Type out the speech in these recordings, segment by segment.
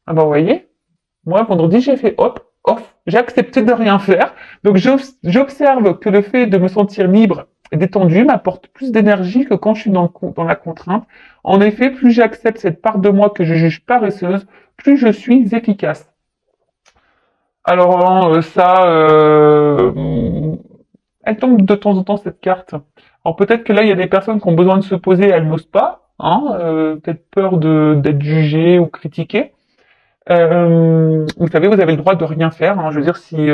Ah bah, vous voyez, moi, vendredi, j'ai fait hop, off, j'ai accepté de rien faire. Donc, j'observe que le fait de me sentir libre et détendu m'apporte plus d'énergie que quand je suis dans la contrainte. En effet, plus j'accepte cette part de moi que je juge paresseuse, plus je suis efficace. Alors, ça, elle tombe de temps en temps, cette carte. Alors, peut-être que là, il y a des personnes qui ont besoin de se poser, elles n'osent pas, hein, peut-être peur d'être jugées ou critiquées. Vous savez, vous avez le droit de rien faire, hein. Je veux dire, si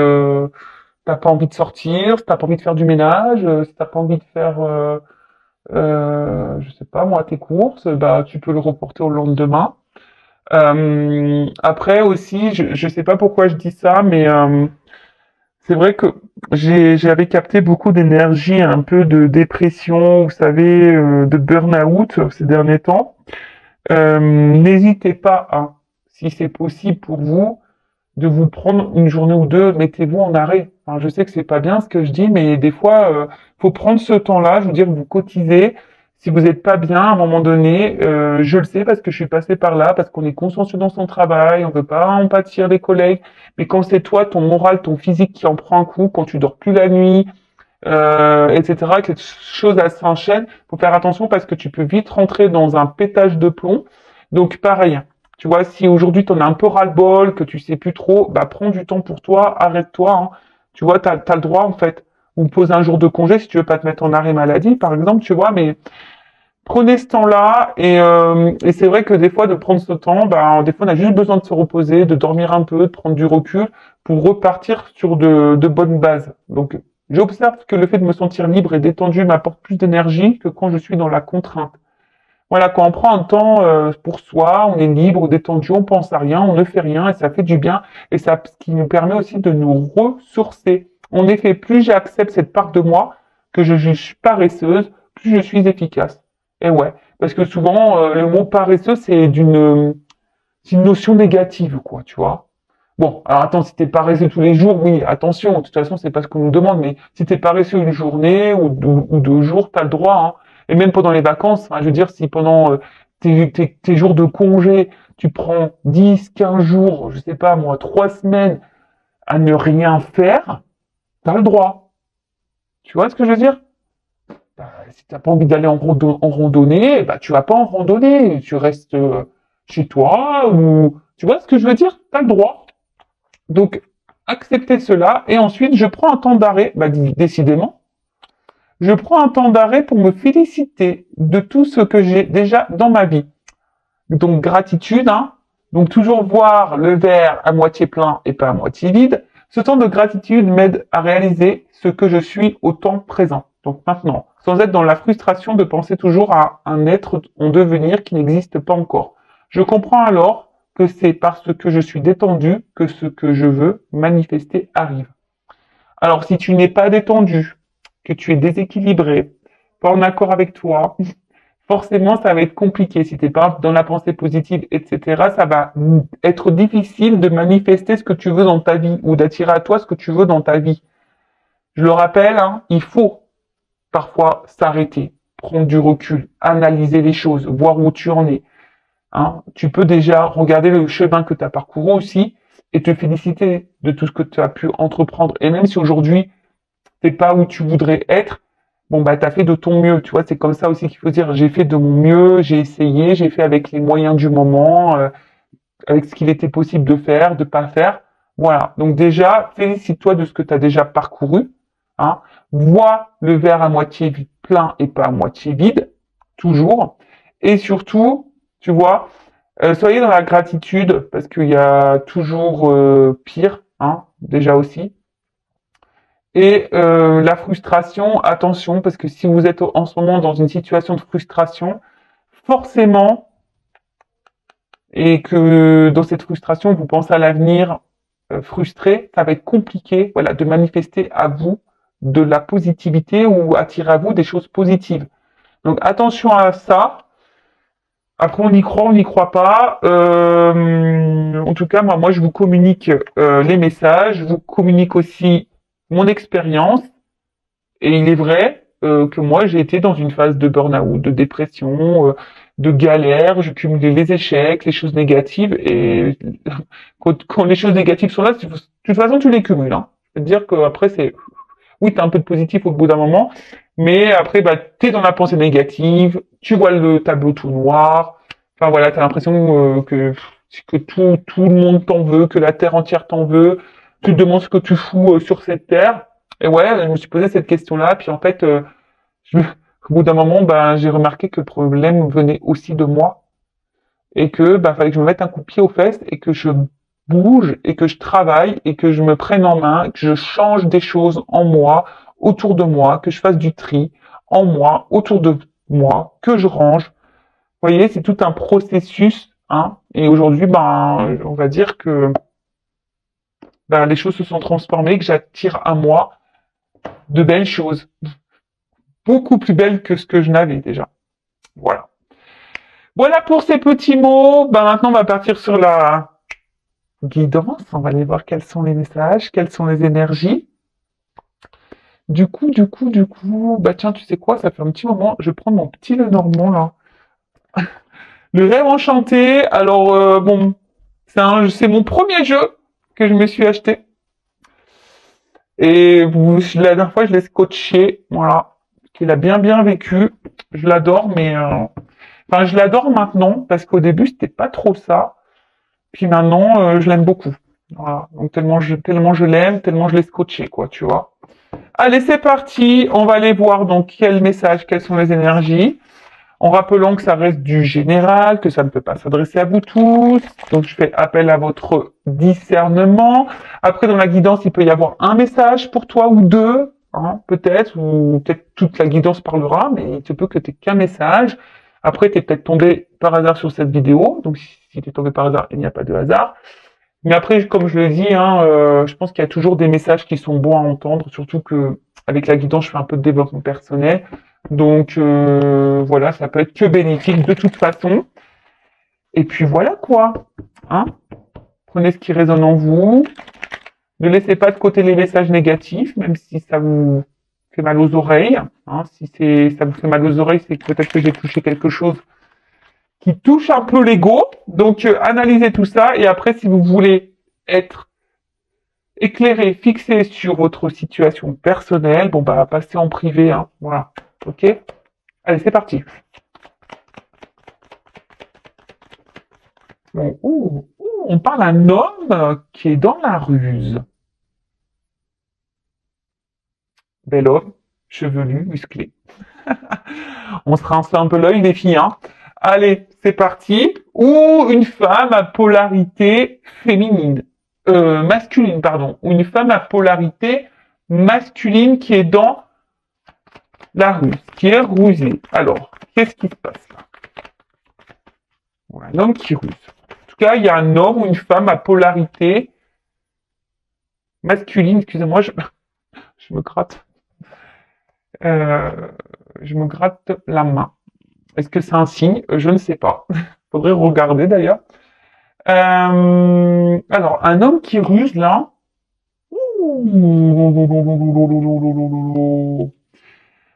t'as pas envie de sortir, si t'as pas envie de faire du ménage, si t'as pas envie de faire, je sais pas moi, tes courses, bah tu peux le reporter au lendemain. Après aussi, je sais pas pourquoi je dis ça, mais c'est vrai que j'avais capté beaucoup d'énergie, un peu de dépression, vous savez, de burn-out ces derniers temps. N'hésitez pas, hein, si c'est possible pour vous, de vous prendre une journée ou deux, mettez-vous en arrêt. Enfin, je sais que c'est pas bien ce que je dis, mais des fois, faut prendre ce temps-là. Je veux dire, vous cotisez. Si vous n'êtes pas bien à un moment donné, je le sais parce que je suis passé par là, parce qu'on est consciencieux dans son travail, on veut pas en pâtir des collègues. Mais quand c'est toi, ton moral, ton physique qui en prend un coup, quand tu dors plus la nuit, etc., que les choses elles s'enchaînent, faut faire attention parce que tu peux vite rentrer dans un pétage de plomb. Donc pareil, tu vois, si aujourd'hui t'en as un peu ras-le-bol, que tu sais plus trop, bah prends du temps pour toi, arrête-toi, hein. Tu vois, t'as le droit en fait. Ou pose un jour de congé si tu veux pas te mettre en arrêt maladie, par exemple, tu vois, mais prenez ce temps-là et c'est vrai que des fois de prendre ce temps, bah des fois on a juste besoin de se reposer, de dormir un peu, de prendre du recul pour repartir sur de bonnes bases. Donc j'observe que le fait de me sentir libre et détendu m'apporte plus d'énergie que quand je suis dans la contrainte. Voilà, quand on prend un temps pour soi, on est libre, détendu, on pense à rien, on ne fait rien et ça fait du bien et ça, ce qui nous permet aussi de nous ressourcer. En effet, plus j'accepte cette part de moi que je juge paresseuse, plus je suis efficace. Et ouais, parce que souvent le mot paresseux c'est une notion négative, quoi, tu vois. Bon, alors attends, si t'es paresseux tous les jours, oui, attention, de toute façon, c'est pas ce qu'on nous demande, mais si t'es paresseux une journée ou 2 jours, t'as le droit, hein. Et même pendant les vacances, hein, je veux dire, si pendant tes jours de congé, tu prends 10, 15 jours, je sais pas moi, 3 semaines à ne rien faire, t'as le droit. Tu vois ce que je veux dire? Bah, si t'as pas envie d'aller en randonnée, bah tu vas pas en randonnée, tu restes chez toi ou tu vois ce que je veux dire? T'as le droit. Donc, accepter cela, et ensuite, je prends un temps d'arrêt, bah, décidément, je prends un temps d'arrêt pour me féliciter de tout ce que j'ai déjà dans ma vie. Donc, gratitude, hein. Donc, toujours voir le verre à moitié plein et pas à moitié vide. Ce temps de gratitude m'aide à réaliser ce que je suis au temps présent. Donc, maintenant, sans être dans la frustration de penser toujours à un être en devenir qui n'existe pas encore. Je comprends alors que c'est parce que je suis détendu que ce que je veux manifester arrive. Alors, si tu n'es pas détendu, que tu es déséquilibré, pas en accord avec toi, forcément, ça va être compliqué. Si t'es pas dans la pensée positive, etc., ça va être difficile de manifester ce que tu veux dans ta vie ou d'attirer à toi ce que tu veux dans ta vie. Je le rappelle, hein, il faut parfois s'arrêter, prendre du recul, analyser les choses, voir où tu en es. Hein. Tu peux déjà regarder le chemin que tu as parcouru aussi et te féliciter de tout ce que tu as pu entreprendre. Et même si aujourd'hui, t'es pas où tu voudrais être, bon bah t'as fait de ton mieux, tu vois, c'est comme ça aussi qu'il faut dire, j'ai fait de mon mieux, j'ai essayé, j'ai fait avec les moyens du moment, avec ce qu'il était possible de faire, de pas faire. Voilà. Donc déjà, félicite-toi de ce que tu as déjà parcouru, hein. Vois le verre à moitié plein et pas à moitié vide, toujours. Et surtout, tu vois, soyez dans la gratitude parce qu'il y a toujours pire, hein, déjà aussi. Et la frustration, attention, parce que si vous êtes en ce moment dans une situation de frustration, forcément, et que dans cette frustration, vous pensez à l'avenir frustré, ça va être compliqué, voilà, de manifester à vous de la positivité ou attirer à vous des choses positives. Donc attention à ça. Après, on n'y croit pas. En tout cas, moi, je vous communique les messages, je vous communique aussi mon expérience. Et il est vrai que moi, j'ai été dans une phase de burn-out, de dépression, de galères, je cumulais les échecs, les choses négatives, et quand les choses négatives sont là, de toute façon, tu les cumules, hein. C'est-à-dire qu'après, oui, t'as un peu de positif au bout d'un moment, mais après, bah, t'es dans la pensée négative, tu vois le tableau tout noir, enfin voilà, t'as l'impression que tout le monde t'en veut, que la terre entière t'en veut, tu te demandes ce que tu fous sur cette terre, et ouais, je me suis posé cette question-là, puis en fait, au bout d'un moment, ben, j'ai remarqué que le problème venait aussi de moi, et que, bah, fallait que je me mette un coup de pied aux fesses, et que je bouge, et que je travaille, et que je me prenne en main, que je change des choses en moi, autour de moi, que je fasse du tri en moi, autour de moi, que je range. Vous voyez, c'est tout un processus, hein. Et aujourd'hui, ben, on va dire que ben, les choses se sont transformées, que j'attire à moi de belles choses, beaucoup plus belles que ce que je n'avais déjà. Voilà. Voilà pour ces petits mots. Ben, maintenant, on va partir sur la guidance. On va aller voir quels sont les messages, quelles sont les énergies. Du coup, bah tiens, tu sais quoi, ça fait un petit moment, je vais prendre mon petit Lenormand là. Le rêve enchanté, alors bon, c'est mon premier jeu que je me suis acheté. Et la dernière fois, je l'ai scotché, voilà. Il a bien vécu. Je l'adore, mais enfin, je l'adore maintenant parce qu'au début, c'était pas trop ça. Puis maintenant, je l'aime beaucoup. Voilà. Donc tellement je l'aime, tellement je l'ai scotché, quoi, tu vois. Allez, c'est parti. On va aller voir donc quel message, quelles sont les énergies. En rappelant que ça reste du général, que ça ne peut pas s'adresser à vous tous. Donc, je fais appel à votre discernement. Après, dans la guidance, il peut y avoir un message pour toi ou deux, hein, peut-être, ou peut-être toute la guidance parlera, mais il se peut que tu n'aies qu'un message. Après, tu es peut-être tombé par hasard sur cette vidéo. Donc, si tu es tombé par hasard, il n'y a pas de hasard. Mais après, comme je le dis, hein, je pense qu'il y a toujours des messages qui sont bons à entendre, surtout que avec la guidance, je fais un peu de développement personnel. Donc voilà, ça peut être que bénéfique de toute façon. Et puis voilà quoi. Hein, prenez ce qui résonne en vous. Ne laissez pas de côté les messages négatifs, même si ça vous fait mal aux oreilles. Hein, si ça vous fait mal aux oreilles, c'est que peut-être que j'ai touché quelque chose qui touche un peu l'ego. Donc analysez tout ça et après, si vous voulez être éclairé, fixé sur votre situation personnelle, bon bah passez en privé. Hein, voilà. Ok. Allez, c'est parti. Bon, on parle d'un homme qui est dans la ruse. Bel homme, chevelu, musclé. On se rince un peu l'œil, les filles, hein. Allez, c'est parti. Ou une femme à polarité féminine. Masculine, pardon. Ou une femme à polarité masculine qui est dans la ruse, qui est rusée. Alors, qu'est-ce qui se passe là? Un homme qui ruse. En tout cas, il y a un homme ou une femme à polarité masculine. Excusez-moi, je me gratte. Euh, je me gratte la main. Est-ce que c'est un signe? Je ne sais pas. Faudrait regarder d'ailleurs. Alors, un homme qui ruse là.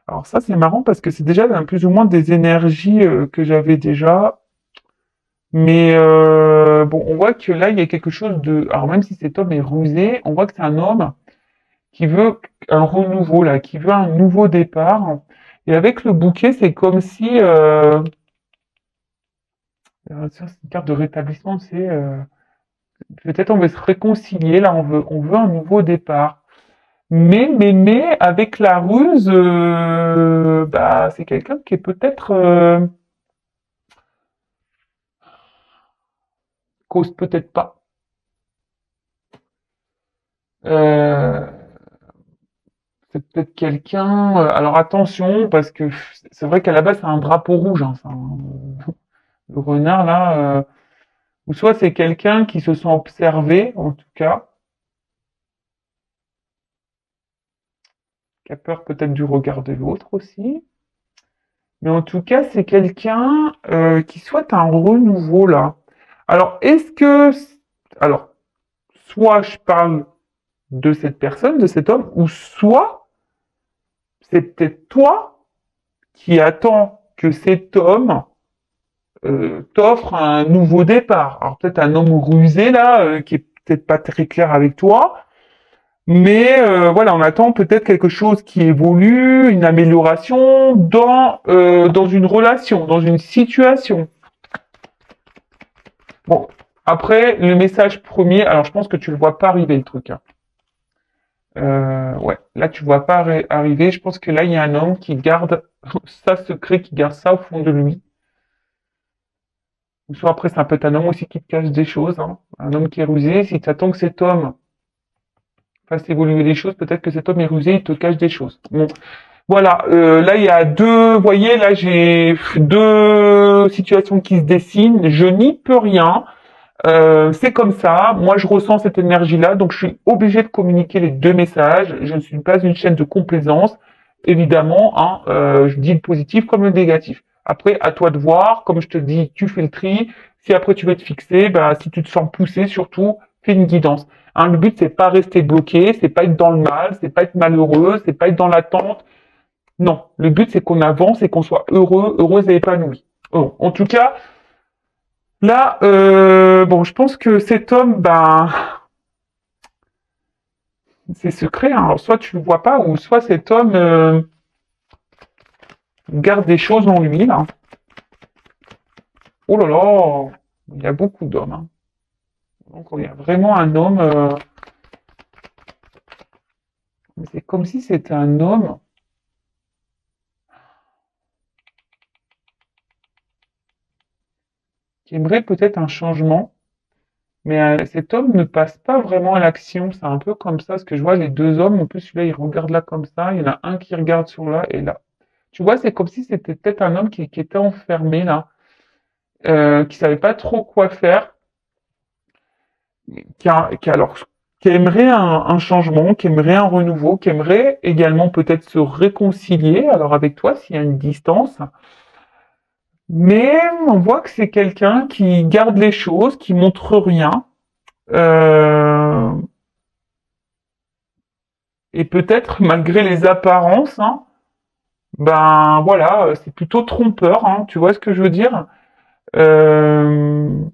Alors ça, c'est marrant parce que c'est déjà plus ou moins des énergies que j'avais déjà. Mais bon, on voit que là, il y a quelque chose de... Alors même si cet homme est rusé, on voit que c'est un homme qui veut un renouveau, là, qui veut un nouveau départ. Et avec le bouquet, c'est comme si... c'est une carte de rétablissement, c'est... peut-être on veut se réconcilier, là, on veut un nouveau départ. Mais, avec la ruse, bah, c'est quelqu'un qui est peut-être... cause peut-être pas. Euh, c'est peut-être quelqu'un... alors attention, parce que c'est vrai qu'à la base, c'est un drapeau rouge, hein, le renard, là... ou soit c'est quelqu'un qui se sent observé, en tout cas, qui a peur peut-être du regard de l'autre aussi. Mais en tout cas, c'est quelqu'un qui souhaite un renouveau là. Alors, alors, soit je parle de cette personne, de cet homme, ou soit c'est peut-être toi qui attends que cet homme t'offre un nouveau départ. Alors peut-être un homme rusé là, qui est peut-être pas très clair avec toi, mais voilà, on attend peut-être quelque chose qui évolue, une amélioration dans une relation, dans une situation. Bon, après le message premier, alors je pense que tu le vois pas arriver le truc, hein. Ouais, là tu vois pas arriver. Je pense que là il y a un homme qui garde ça secret, qui garde ça au fond de lui. Ou soit après c'est un peu un homme aussi qui te cache des choses, hein. Un homme qui est rusé. Si tu attends que cet homme fasse évoluer les choses, peut-être que cet homme est rusé, il te cache des choses. Bon, voilà. Là il y a deux. Vous voyez, là j'ai deux situations qui se dessinent. Je n'y peux rien. C'est comme ça. Moi, je ressens cette énergie-là, donc je suis obligé de communiquer les deux messages. Je ne suis pas une chaîne de complaisance, évidemment. Hein, je dis le positif comme le négatif. Après, à toi de voir. Comme je te dis, tu fais le tri. Si après tu veux te fixer, bah, si tu te sens poussé, surtout, fais une guidance. Hein, le but, c'est pas rester bloqué, c'est pas être dans le mal, c'est pas être malheureux, c'est pas être dans l'attente. Non, le but, c'est qu'on avance et qu'on soit heureux, heureuse et épanoui. Bon, en tout cas, là, bon, je pense que cet homme, ben, c'est secret, hein. Alors, soit tu le vois pas, ou soit cet homme garde des choses en lui, là. Oh là là, il y a beaucoup d'hommes, hein. Donc, il y a vraiment un homme. C'est comme si c'était un homme qui aimerait peut-être un changement, mais cet homme ne passe pas vraiment à l'action. C'est un peu comme ça, ce que je vois, les deux hommes, en plus, celui-là, il regarde là comme ça, il y en a un qui regarde sur là et là. Tu vois, c'est comme si c'était peut-être un homme qui était enfermé là, qui savait pas trop quoi faire, alors qui aimerait un changement, qui aimerait un renouveau, qui aimerait également peut-être se réconcilier alors avec toi s'il y a une distance. Mais on voit que c'est quelqu'un qui garde les choses, qui montre rien. Euh, et peut-être malgré les apparences, hein, ben voilà, c'est plutôt trompeur, hein, tu vois ce que je veux dire? Euh,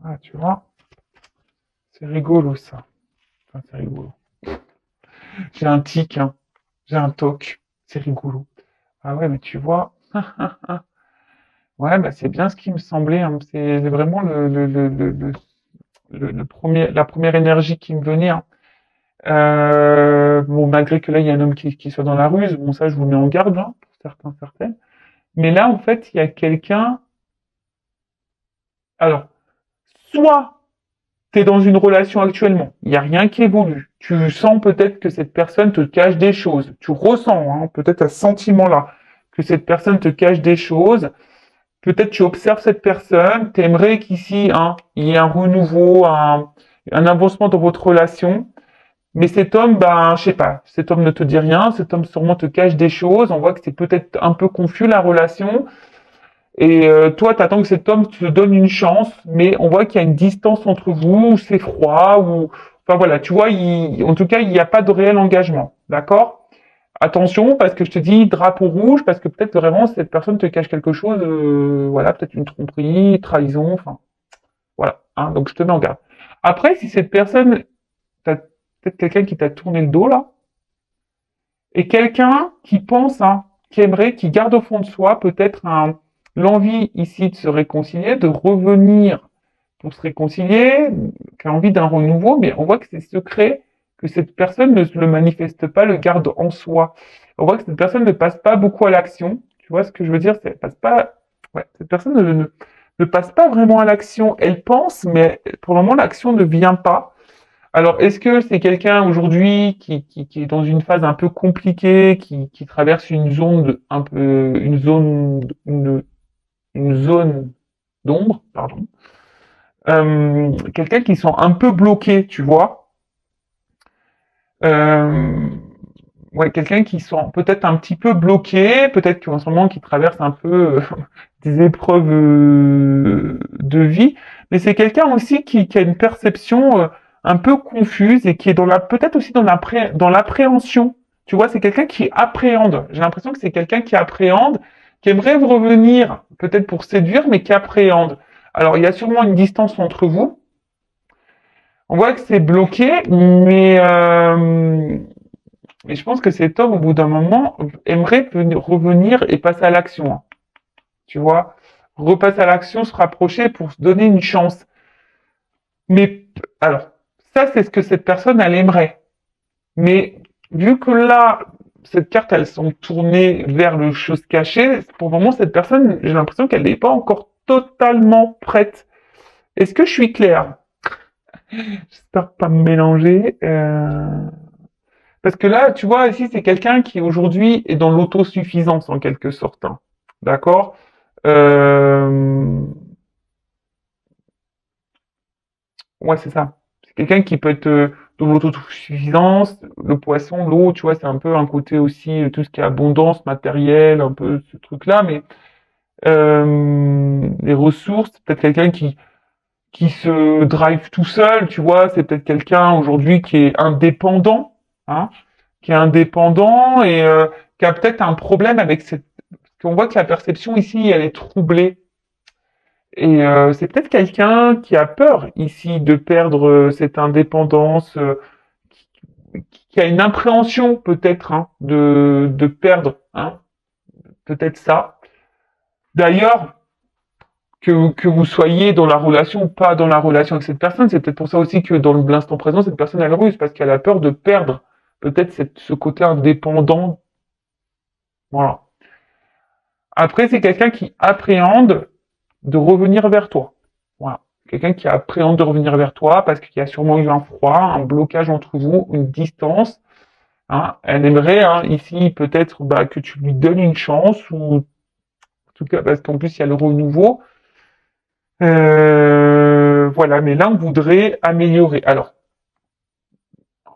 ah, tu vois, c'est rigolo ça. Enfin, c'est rigolo. J'ai un tic, hein. J'ai un toc. C'est rigolo. Ah ouais, mais tu vois. Ouais, bah c'est bien ce qui me semblait, hein. C'est vraiment le premier, la première énergie qui me venait, hein. Bon, malgré que là, il y a un homme qui soit dans la ruse, bon, ça, je vous mets en garde, hein, pour certains, certaines. Mais là, en fait, il y a quelqu'un. Alors, soit tu es dans une relation actuellement, il n'y a rien qui évolue. Tu sens peut-être que cette personne te cache des choses. Tu ressens, hein, peut-être à ce sentiment-là, que cette personne te cache des choses. Peut-être tu observes cette personne, tu aimerais qu'ici, hein, il y ait un renouveau, un avancement dans votre relation. Mais cet homme, ben, je sais pas, cet homme ne te dit rien, cet homme sûrement te cache des choses. On voit que c'est peut-être un peu confus la relation. Et toi, tu attends que cet homme te donne une chance, mais on voit qu'il y a une distance entre vous, ou c'est froid, ou enfin voilà, tu vois, en tout cas, il n'y a pas de réel engagement, d'accord? Attention, parce que je te dis drapeau rouge, parce que peut-être vraiment cette personne te cache quelque chose, voilà, peut-être une tromperie, trahison, enfin voilà, hein, donc je te mets en garde. Après, si cette personne, t'as peut-être quelqu'un qui t'a tourné le dos là, et quelqu'un qui pense, hein, qui aimerait, qui garde au fond de soi peut-être l'envie ici de se réconcilier, de revenir pour se réconcilier, qui a envie d'un renouveau, mais on voit que c'est secret, que cette personne ne le manifeste pas, le garde en soi. On voit que cette personne ne passe pas beaucoup à l'action. Tu vois ce que je veux dire? C'est passe pas, ouais, cette personne ne passe pas vraiment à l'action. Elle pense, mais pour le moment, l'action ne vient pas. Alors, est-ce que c'est quelqu'un aujourd'hui qui est dans une phase un peu compliquée, qui traverse une zone un peu, une zone d'ombre, pardon, quelqu'un qui sont un peu bloqué, tu vois, euh, ouais, quelqu'un qui sont peut-être un petit peu bloqué, peut-être qu'en ce moment qui traverse un peu des épreuves de vie, mais c'est quelqu'un aussi qui a une perception un peu confuse et qui est dans la peut-être aussi dans l'appréhension. Tu vois, c'est quelqu'un qui appréhende. J'ai l'impression que c'est quelqu'un qui appréhende, qui aimerait revenir peut-être pour séduire, mais qui appréhende. Alors, il y a sûrement une distance entre vous. On voit que c'est bloqué, mais je pense que cet homme, au bout d'un moment, aimerait revenir et passer à l'action. Hein. Tu vois, repasser à l'action, se rapprocher pour se donner une chance. Mais alors, ça, c'est ce que cette personne, elle aimerait. Mais vu que là, cette carte, elles sont tournées vers le chose cachée, pour le moment, cette personne, j'ai l'impression qu'elle n'est pas encore totalement prête. Est-ce que je suis clair? J'espère pas me mélanger. Parce que là, tu vois, ici, c'est quelqu'un qui aujourd'hui est dans l'autosuffisance en quelque sorte. Hein. D'accord. Euh, Ouais, c'est ça. C'est quelqu'un qui peut être dans l'autosuffisance, le poisson, l'eau, tu vois, c'est un peu un côté aussi, tout ce qui est abondance matérielle, un peu ce truc-là, mais les ressources, c'est peut-être quelqu'un qui se drive tout seul, tu vois, c'est peut-être quelqu'un aujourd'hui qui est indépendant, hein, qui est indépendant et qui a peut-être un problème avec cette... On voit que la perception ici, elle est troublée. Et c'est peut-être quelqu'un qui a peur ici de perdre cette indépendance, qui a une appréhension peut-être hein, de perdre, hein, peut-être ça. D'ailleurs, que vous soyez dans la relation ou pas dans la relation avec cette personne, c'est peut-être pour ça aussi que dans l'instant présent, cette personne elle ruse parce qu'elle a peur de perdre peut-être ce côté indépendant. Voilà. Après, c'est quelqu'un qui appréhende de revenir vers toi. Voilà. Quelqu'un qui appréhende de revenir vers toi parce qu'il y a sûrement eu un froid, un blocage entre vous, une distance. Hein. Elle aimerait hein, ici peut-être bah, que tu lui donnes une chance ou en tout cas parce qu'en plus il y a le renouveau. Voilà, mais là on voudrait améliorer. Alors,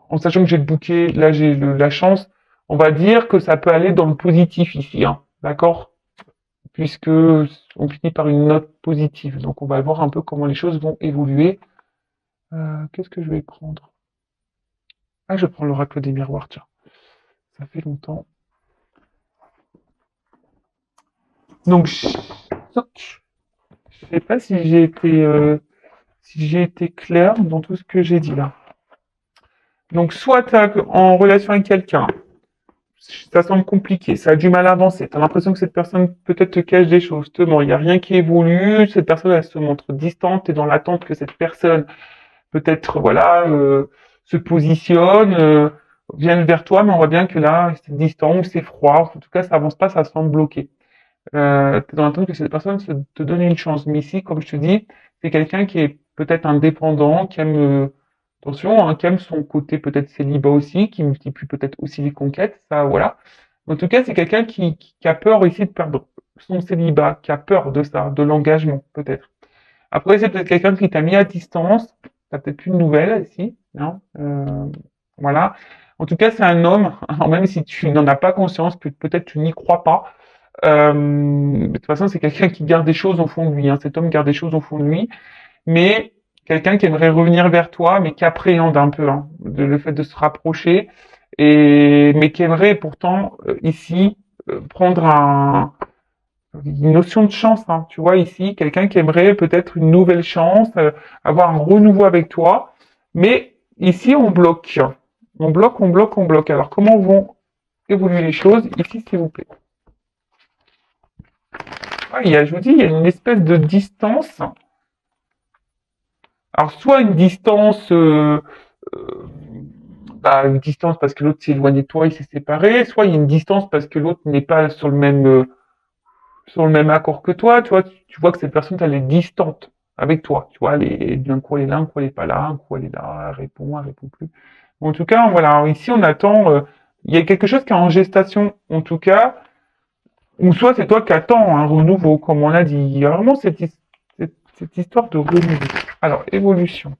en sachant que j'ai le bouquet, là j'ai la chance, on va dire que ça peut aller dans le positif ici, hein, d'accord? Puisque on finit par une note positive. Donc on va voir un peu comment les choses vont évoluer. Qu'est-ce que je vais prendre? Ah, je prends l'oracle des miroirs, tiens. Ça fait longtemps. Donc, je sais pas si j'ai été clair dans tout ce que j'ai dit là. Donc, soit tu es en relation avec quelqu'un, ça semble compliqué, ça a du mal à avancer, tu as l'impression que cette personne peut-être te cache des choses, te ment, il n'y a rien qui évolue, cette personne elle se montre distante, tu es dans l'attente que cette personne peut-être voilà se positionne, vienne vers toi, mais on voit bien que là c'est distant ou c'est froid, en tout cas ça avance pas, ça semble bloqué. T'es dans l'attente que cette personne te donne une chance. Mais ici, comme je te dis, c'est quelqu'un qui est peut-être indépendant, qui aime, attention, hein, qui aime son côté peut-être célibat aussi, qui multiplie peut-être aussi les conquêtes, ça, voilà. En tout cas, c'est quelqu'un qui a peur ici de perdre son célibat, qui a peur de ça, de l'engagement, peut-être. Après, c'est peut-être quelqu'un qui t'a mis à distance, t'as peut-être plus de nouvelles ici, hein, voilà. En tout cas, c'est un homme, alors même si tu n'en as pas conscience, que peut-être tu n'y crois pas, de toute façon, c'est quelqu'un qui garde des choses au fond de lui. Hein. Cet homme garde des choses au fond de lui, mais quelqu'un qui aimerait revenir vers toi, mais qui appréhende un peu hein, le fait de se rapprocher, mais qui aimerait pourtant ici prendre une notion de chance. Hein. Tu vois ici, quelqu'un qui aimerait peut-être une nouvelle chance, avoir un renouveau avec toi, mais ici on bloque. On bloque, on bloque, on bloque. Alors comment vont évoluer les choses ici, s'il vous plaît? Ouais, je vous dis, il y a une espèce de distance. Alors, soit une distance, euh, bah, une distance parce que l'autre s'est éloigné de toi, il s'est séparé, soit il y a une distance parce que l'autre n'est pas sur le même accord que toi, tu vois, tu vois que cette personne, elle est distante avec toi, tu vois, d'un coup elle est là, un coup elle est pas là, un coup elle est là, elle répond plus. En tout cas, voilà, ici on attend, il y a quelque chose qui est en gestation, en tout cas, ou soit c'est toi qui attends un renouveau, comme on l'a dit. Il y a vraiment cette histoire de renouveau. Alors, évolution.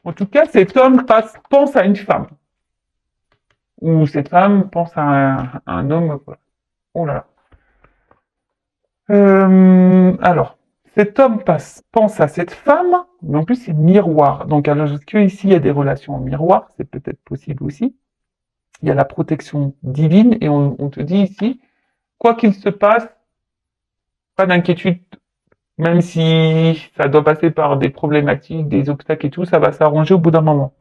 En tout cas, cet homme pense à une femme. Ou cette femme pense à un homme. Voilà. Oh là là. Alors, cet homme pense à cette femme, mais en plus c'est miroir. Donc, alors, est-ce que ici il y a des relations en miroir? C'est peut-être possible aussi. Il y a la protection divine et on te dit ici, quoi qu'il se passe, pas d'inquiétude, même si ça doit passer par des problématiques, des obstacles et tout, ça va s'arranger au bout d'un moment.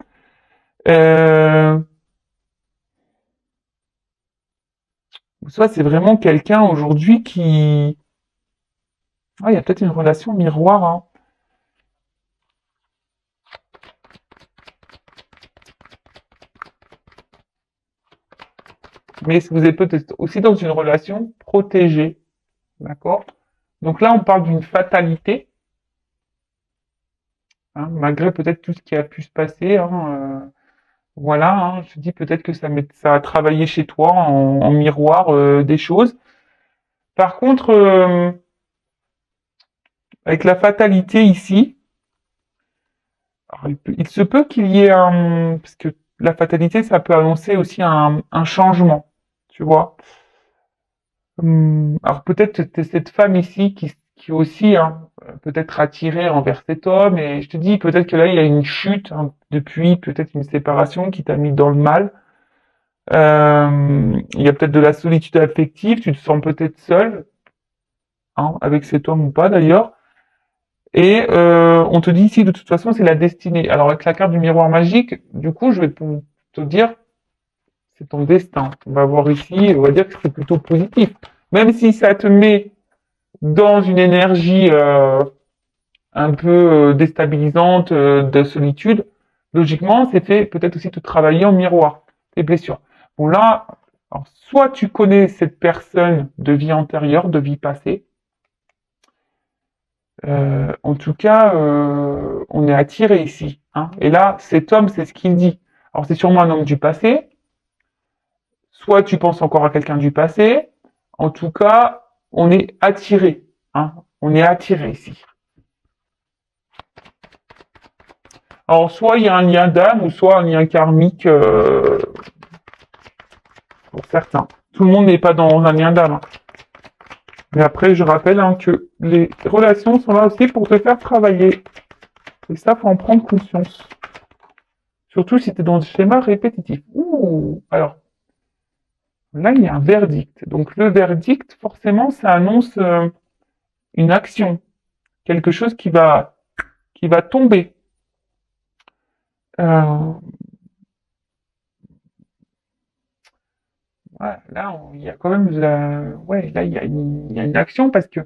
Euh, Soit c'est vraiment quelqu'un aujourd'hui qui... Ah, il y a peut-être une relation miroir, hein. Mais vous êtes peut-être aussi dans une relation protégée, d'accord? Donc là, on parle d'une fatalité, hein, malgré peut-être tout ce qui a pu se passer, hein, voilà, hein, je te dis peut-être que ça a travaillé chez toi en miroir des choses. Par contre, avec la fatalité ici, alors, il se peut qu'il y ait un... Parce que la fatalité, ça peut annoncer aussi un changement, tu vois. Alors peut-être que c'est cette femme ici qui aussi hein, peut-être attirée envers cet homme, et je te dis peut-être que là il y a une chute hein, depuis peut-être une séparation qui t'a mis dans le mal. Il y a peut-être de la solitude affective, tu te sens peut-être seul, hein, avec cet homme ou pas d'ailleurs. Et on te dit ici de toute façon c'est la destinée. Alors avec la carte du miroir magique, du coup je vais te dire c'est ton destin. On va voir ici, on va dire que c'est plutôt positif. Même si ça te met dans une énergie un peu déstabilisante de solitude, logiquement, c'est fait peut-être aussi te travailler en miroir, tes blessures. Bon là, alors, soit tu connais cette personne de vie antérieure, de vie passée, en tout cas, on est attiré ici. Hein. Et là, cet homme, c'est ce qu'il dit. Alors c'est sûrement un homme du passé, soit tu penses encore à quelqu'un du passé, en tout cas, on est attiré. Hein. On est attiré ici. Alors, soit il y a un lien d'âme, ou soit un lien karmique pour certains. Tout le monde n'est pas dans un lien d'âme. Hein. Mais après, je rappelle hein, que les relations sont là aussi pour te faire travailler. Et ça, faut en prendre conscience. Surtout si tu es dans le schéma répétitif. Ouh, alors, là, il y a un verdict. Donc, le verdict, forcément, ça annonce une action. Quelque chose qui va tomber. Euh, ouais, là, il y a quand même ouais, là, il y a une action parce que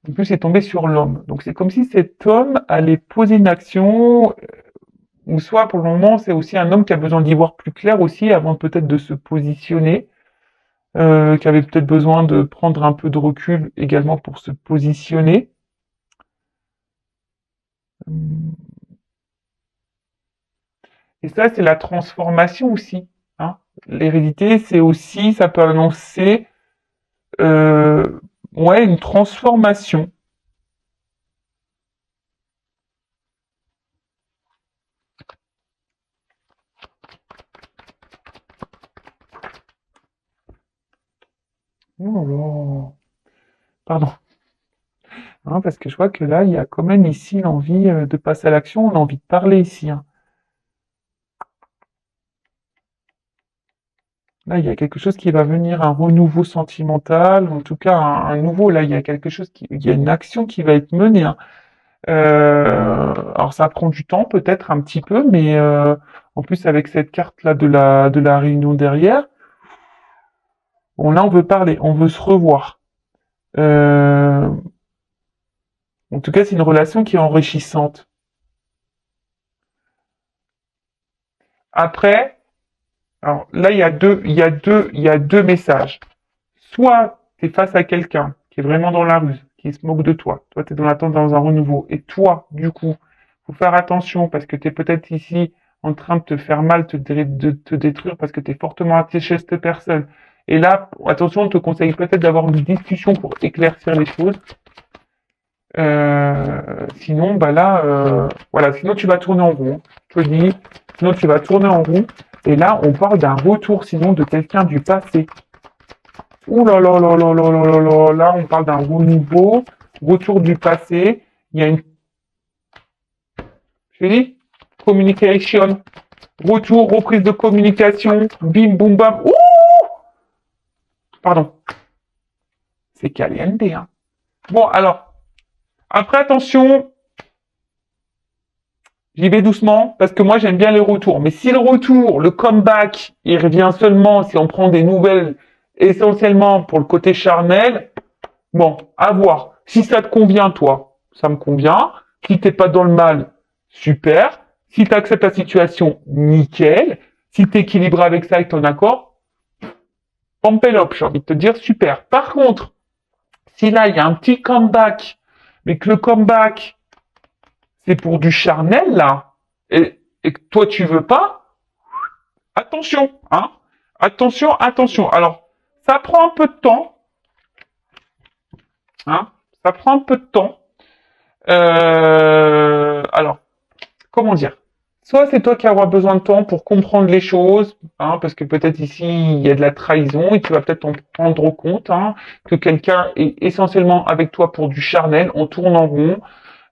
en plus, c'est tombé sur l'homme. Donc, c'est comme si cet homme allait poser une action, ou soit pour le moment, c'est aussi un homme qui a besoin d'y voir plus clair aussi avant peut-être de se positionner, qui avait peut-être besoin de prendre un peu de recul également pour se positionner. Et ça, c'est la transformation aussi. Hein. L'hérédité, c'est aussi, ça peut annoncer, euh, ouais, une transformation. Oh là là. Pardon. Hein, parce que je vois que là, il y a quand même ici l'envie de passer à l'action, on a envie de parler ici. Hein. Là, il y a quelque chose qui va venir, un renouveau sentimental, en tout cas un nouveau. Là, il y a quelque chose il y a une action qui va être menée. Hein. Alors, ça prend du temps, peut-être un petit peu, mais en plus avec cette carte-là de la réunion derrière, bon là, on veut parler, on veut se revoir. Euh, En tout cas, c'est une relation qui est enrichissante. Après, alors là, il y a deux messages. Soit tu es face à quelqu'un qui est vraiment dans la ruse, qui se moque de toi. Toi, tu es dans l'attente dans un renouveau. Et toi, du coup, faut faire attention parce que tu es peut-être ici en train de te faire mal, de te détruire parce que tu es fortement attaché à cette personne. Et là, attention, on te conseille peut-être d'avoir une discussion pour éclaircir les choses. Sinon, bah là, voilà, sinon tu vas tourner en rond. Je te dis, sinon tu vas tourner en rond. Et là, on parle d'un retour, sinon, de quelqu'un du passé. Ouh là là là là là là là là, là, on parle d'un renouveau, retour du passé. Il y a une, je dis, communication, retour, reprise de communication, bim, boum, bam. Ouh, pardon, c'est caliente, hein. Bon, alors, après, attention, j'y vais doucement parce que moi j'aime bien les retours. Mais si le retour, le comeback, il revient seulement si on prend des nouvelles essentiellement pour le côté charnel, bon, à voir. Si ça te convient, toi, ça me convient. Si t'es pas dans le mal, super. Si tu acceptes la situation, nickel. Si tu es équilibré avec ça et ton accord, pampelope, j'ai envie de te dire, super. Par contre, si là, il y a un petit comeback, mais que le comeback, c'est pour du charnel, là, et que toi, tu veux pas, attention, hein. Attention, attention. Alors, ça prend un peu de temps, hein. Ça prend un peu de temps. Alors, comment dire? Soit c'est toi qui auras besoin de temps pour comprendre les choses, hein, parce que peut-être ici il y a de la trahison et tu vas peut-être en prendre compte, hein, que quelqu'un est essentiellement avec toi pour du charnel, on tourne en rond.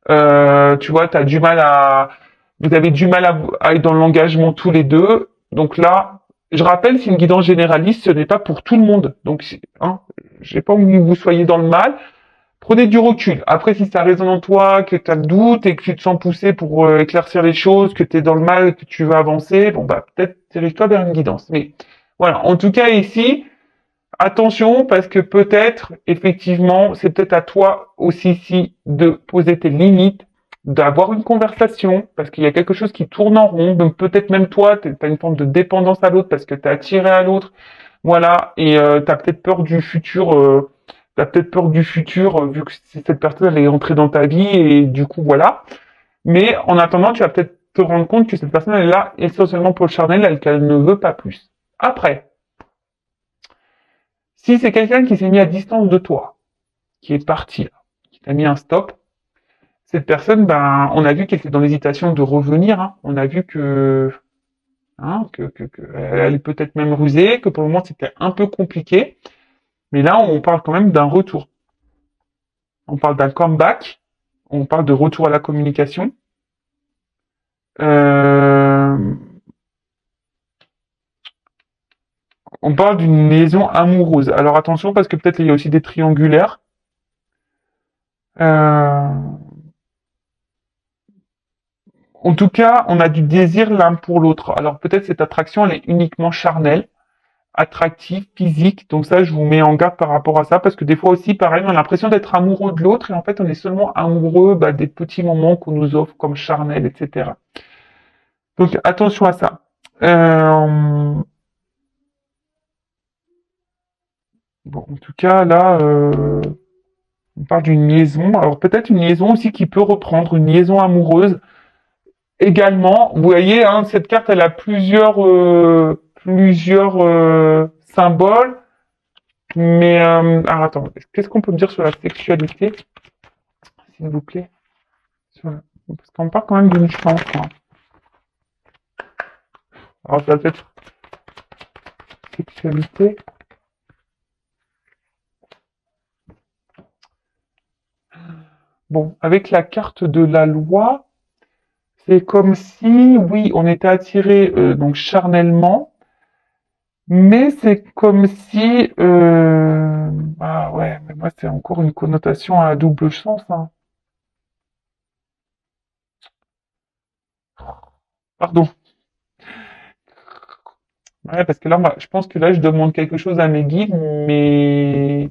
Tu vois, vous avez du mal à être dans l'engagement tous les deux. Donc là, je rappelle, c'est une guidance généraliste, ce n'est pas pour tout le monde. Donc, hein, j'ai pas envie que vous soyez dans le mal. Prenez du recul. Après, si ça résonne en toi, que tu as le doute et que tu te sens poussé pour éclaircir les choses, que tu es dans le mal, que tu veux avancer, bon bah peut-être dirige-toi vers une guidance. Mais voilà, en tout cas ici, attention parce que peut-être, effectivement, c'est peut-être à toi aussi ici de poser tes limites, d'avoir une conversation, parce qu'il y a quelque chose qui tourne en rond, donc peut-être même toi, tu as une forme de dépendance à l'autre parce que tu es attiré à l'autre, voilà, et tu as peut-être peur du futur, t'as peut-être peur du futur, vu que cette personne elle est entrée dans ta vie, et du coup voilà. Mais en attendant, tu vas peut-être te rendre compte que cette personne elle est là essentiellement pour le charnel, qu'elle ne veut pas plus. Après, si c'est quelqu'un qui s'est mis à distance de toi, qui est parti, là, qui t'a mis un stop, cette personne, ben, on a vu qu'elle était dans l'hésitation de revenir, hein. On a vu que, hein, elle est peut-être même rusée, que pour le moment c'était un peu compliqué. Mais là, on parle quand même d'un retour. On parle d'un comeback. On parle de retour à la communication. Euh, on parle d'une liaison amoureuse. Alors attention parce que peut-être il y a aussi des triangulaires. Euh, en tout cas, on a du désir l'un pour l'autre. Alors peut-être cette attraction, elle est uniquement charnelle, attractive, physique. Donc ça, je vous mets en garde par rapport à ça parce que des fois aussi, pareil, on a l'impression d'être amoureux de l'autre et en fait, on est seulement amoureux bah, des petits moments qu'on nous offre comme charnel, etc. Donc attention à ça. Euh, bon, en tout cas, là, on parle d'une liaison. Alors peut-être une liaison aussi qui peut reprendre, une liaison amoureuse. Également, vous voyez, hein, cette carte, elle a plusieurs symboles. Mais alors attends, qu'est-ce qu'on peut me dire sur la sexualité, s'il vous plaît? Parce qu'on parle quand même d'une chance, hein. Alors ça va être sexualité. Bon, avec la carte de la loi, c'est comme si, oui, on était attiré donc charnellement, mais c'est comme si, ah ouais, mais moi c'est encore une connotation à double sens, hein. Pardon. Ouais, parce que là, moi, je pense que là, je demande quelque chose à mes guides, mais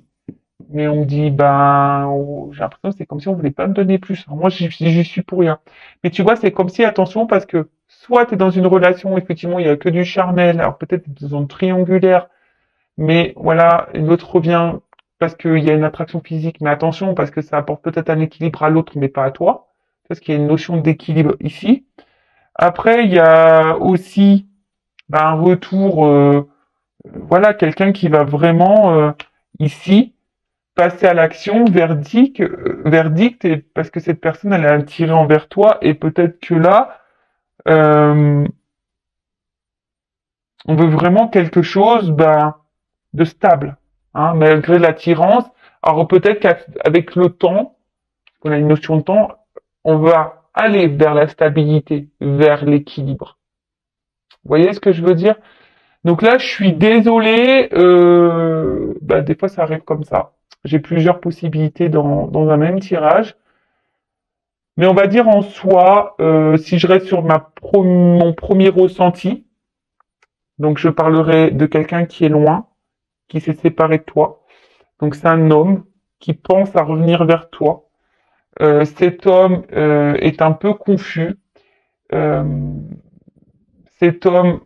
on me dit, ben, j'ai l'impression que c'est comme si on voulait pas me donner plus. Alors moi, j'y suis pour rien. Mais tu vois, c'est comme si, attention, parce que soit tu es dans une relation, effectivement, il y a que du charnel, alors peut-être dans une zone triangulaire, mais voilà, l'autre revient parce qu'il y a une attraction physique, mais attention, parce que ça apporte peut-être un équilibre à l'autre, mais pas à toi, parce qu'il y a une notion d'équilibre ici. Après, il y a aussi ben, un retour, voilà, quelqu'un qui va vraiment ici. passer à l'action, verdict, et parce que cette personne, elle est attirée envers toi, et peut-être que là, euh, on veut vraiment quelque chose, ben, de stable, hein, malgré l'attirance. Alors peut-être qu'avec le temps, on a une notion de temps, on va aller vers la stabilité, vers l'équilibre. Vous voyez ce que je veux dire? Donc là, je suis désolé, bah, des fois ça arrive comme ça. J'ai plusieurs possibilités dans un même tirage. Mais on va dire en soi, si je reste sur mon premier ressenti, donc je parlerai de quelqu'un qui est loin, qui s'est séparé de toi. Donc c'est un homme qui pense à revenir vers toi. Cet homme est un peu confus. Euh, Cet homme,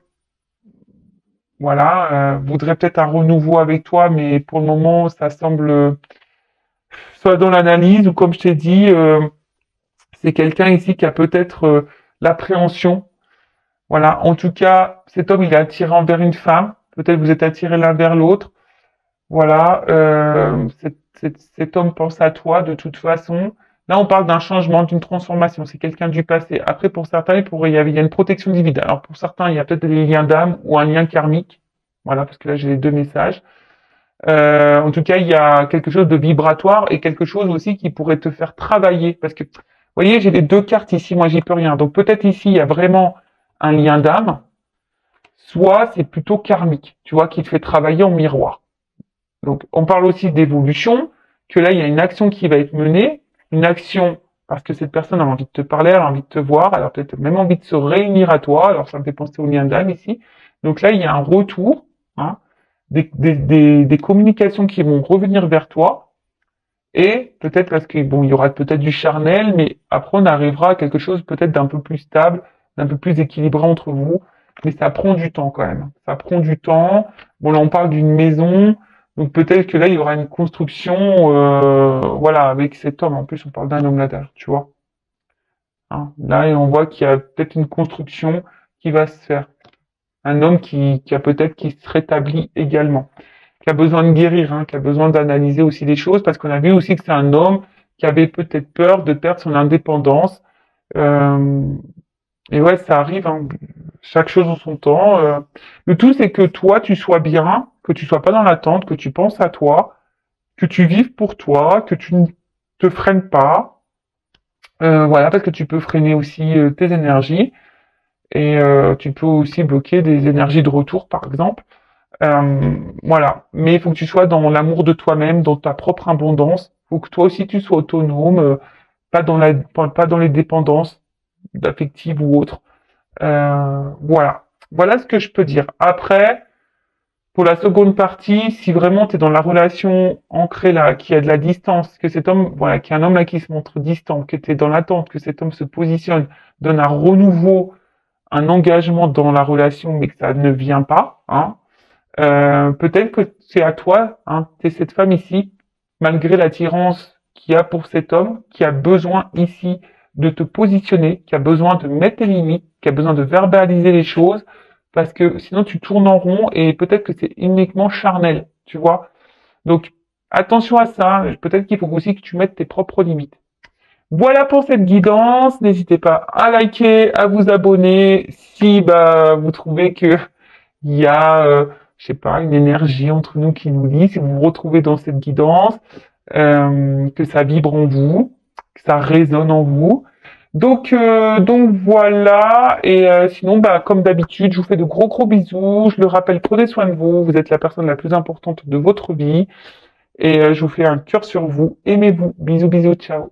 voilà, voudrait peut-être un renouveau avec toi, mais pour le moment, ça semble soit dans l'analyse ou comme je t'ai dit, c'est quelqu'un ici qui a peut-être l'appréhension. Voilà. En tout cas, cet homme, il est attiré envers une femme. Peut-être vous êtes attirés l'un vers l'autre. Voilà. Cet homme pense à toi de toute façon. Là, on parle d'un changement, d'une transformation. C'est quelqu'un du passé. Après, pour certains, il y a une protection divine. Alors, pour certains, il y a peut-être des liens d'âme ou un lien karmique. Voilà, parce que là, j'ai les deux messages. En tout cas, il y a quelque chose de vibratoire et quelque chose aussi qui pourrait te faire travailler. Parce que, vous voyez, j'ai les deux cartes ici, moi, j'y peux rien. Donc, peut-être ici, il y a vraiment un lien d'âme, soit c'est plutôt karmique, tu vois, qui te fait travailler en miroir. Donc, on parle aussi d'évolution, que là, il y a une action qui va être menée, une action parce que cette personne a envie de te parler, elle a envie de te voir, elle a peut-être même envie de se réunir à toi, alors ça me fait penser au lien d'âme ici. Donc là, il y a un retour, hein, des communications qui vont revenir vers toi, et peut-être parce que bon, il y aura peut-être du charnel, mais après on arrivera à quelque chose peut-être d'un peu plus stable, d'un peu plus équilibré entre vous. Mais ça prend du temps quand même. Ça prend du temps. Bon là on parle d'une maison, donc peut-être que là il y aura une construction, voilà, avec cet homme. En plus on parle d'un homme là, tu vois. Hein. Là on voit qu'il y a peut-être une construction qui va se faire. Un homme qui a peut-être qui se rétablit également, qui a besoin de guérir, hein, qui a besoin d'analyser aussi les choses, parce qu'on a vu aussi que c'est un homme qui avait peut-être peur de perdre son indépendance. Euh, et ouais, ça arrive, hein, chaque chose en son temps. Le tout, c'est que toi, tu sois bien, que tu sois pas dans l'attente, que tu penses à toi, que tu vives pour toi, que tu ne te freines pas. Voilà, parce que tu peux freiner aussi tes énergies et tu peux aussi bloquer des énergies de retour, par exemple. Voilà. Mais il faut que tu sois dans l'amour de toi-même, dans ta propre abondance. Il faut que toi aussi tu sois autonome, pas dans les dépendances affectives ou autres. Voilà. Voilà ce que je peux dire. Après, pour la seconde partie, si vraiment tu es dans la relation ancrée là, qui a de la distance, que cet homme, voilà, qui est un homme là qui se montre distant, que tu es dans l'attente, que cet homme se positionne, donne un renouveau, un engagement dans la relation, mais que ça ne vient pas, hein, peut-être que c'est à toi, hein, c'est cette femme ici, malgré l'attirance qu'il y a pour cet homme, qui a besoin ici de te positionner, qui a besoin de mettre tes limites, qui a besoin de verbaliser les choses, parce que sinon tu tournes en rond et peut-être que c'est uniquement charnel, tu vois. Donc attention à ça, peut-être qu'il faut aussi que tu mettes tes propres limites. Voilà pour cette guidance. N'hésitez pas à liker, à vous abonner si bah vous trouvez que il y a, je sais pas, une énergie entre nous qui nous lie, si vous vous retrouvez dans cette guidance, que ça vibre en vous, que ça résonne en vous. Donc voilà, et sinon, bah, comme d'habitude, je vous fais de gros gros bisous, je le rappelle, prenez soin de vous, vous êtes la personne la plus importante de votre vie, et je vous fais un cœur sur vous, aimez-vous, bisous bisous, ciao.